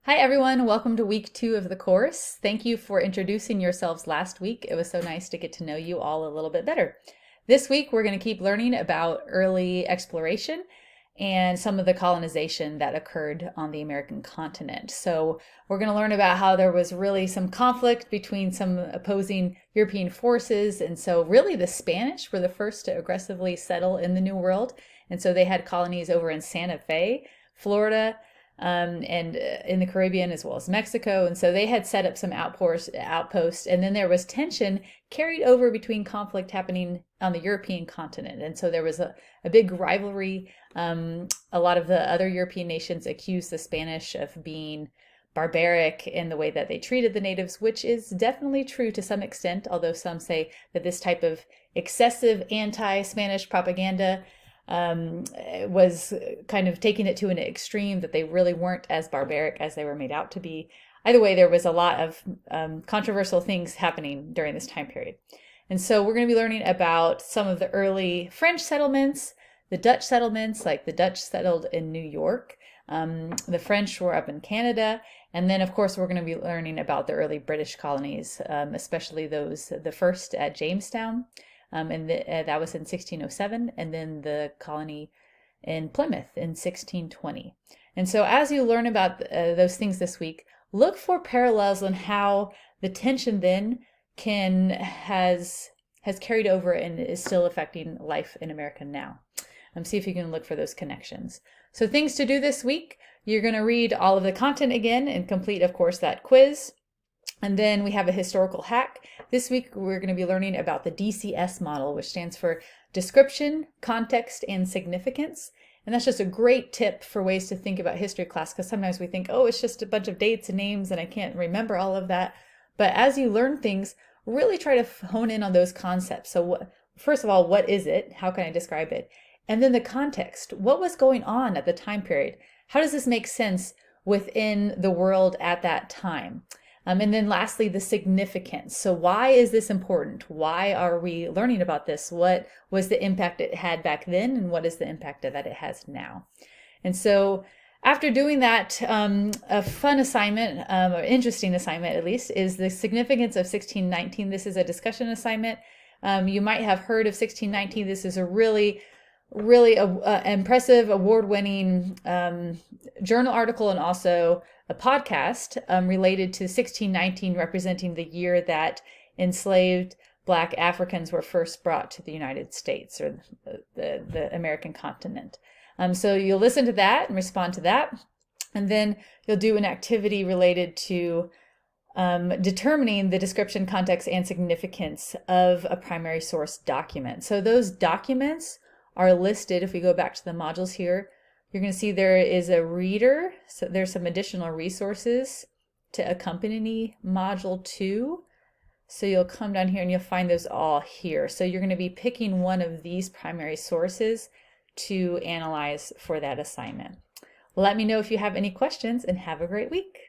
Hi everyone, welcome to week 2 of the course. Thank you for introducing yourselves last week. It was so nice to get to know you all a little bit better. This week we're going to keep learning about early exploration and some of the colonization that occurred on the American continent. So we're going to learn about how there was really some conflict between some opposing European forces. And so really the Spanish were the first to aggressively settle in the New World. And so they had colonies over in Santa Fe, Florida, and in the Caribbean as well as Mexico. And so they had set up some outposts, and then there was tension carried over between conflict happening on the European continent. And so there was a big rivalry. A lot of the other European nations accused the Spanish of being barbaric in the way that they treated the natives, which is definitely true to some extent, although some say that this type of excessive anti-Spanish propaganda was kind of taking it to an extreme, that they really weren't as barbaric as they were made out to be. Either way, there was a lot of controversial things happening during this time period. And so we're going to be learning about some of the early French settlements, the Dutch settlements, like the Dutch settled in New York. The French were up in Canada. And then, of course, we're going to be learning about the early British colonies, especially the first at Jamestown. That was in 1607, and then the colony in Plymouth in 1620. And so as you learn about those things this week, look for parallels on how the tension then has carried over and is still affecting life in America now. See if you can look for those connections. So things to do this week: you're going to read all of the content again and complete, of course, that quiz. And then we have a historical hack. This week we're going to be learning about the DCS model, which stands for Description, Context, and Significance. And that's just a great tip for ways to think about history class, because sometimes we think, oh, it's just a bunch of dates and names and I can't remember all of that. But as you learn things, really try to hone in on those concepts. So first of all, what is it? How can I describe it? And then the context. What was going on at the time period? How does this make sense within the world at that time? And then lastly, the significance. So why is this important? Why are we learning about this? What was the impact it had back then, and what is the impact that it has now? And so after doing that, a fun assignment, or interesting assignment at least, is the significance of 1619. This is a discussion assignment. You might have heard of 1619. This is a really impressive, award-winning journal article, and also a podcast related to 1619, representing the year that enslaved Black Africans were first brought to the United States, or the American continent. So you'll listen to that and respond to that, and then you'll do an activity related to determining the description, context, and significance of a primary source document. So those documents are listed. If we go back to the modules here, you're going to see there is a reader. So there's some additional resources to accompany module 2. So you'll come down here and you'll find those all here. So you're going to be picking one of these primary sources to analyze for that assignment. Let me know if you have any questions, and have a great week.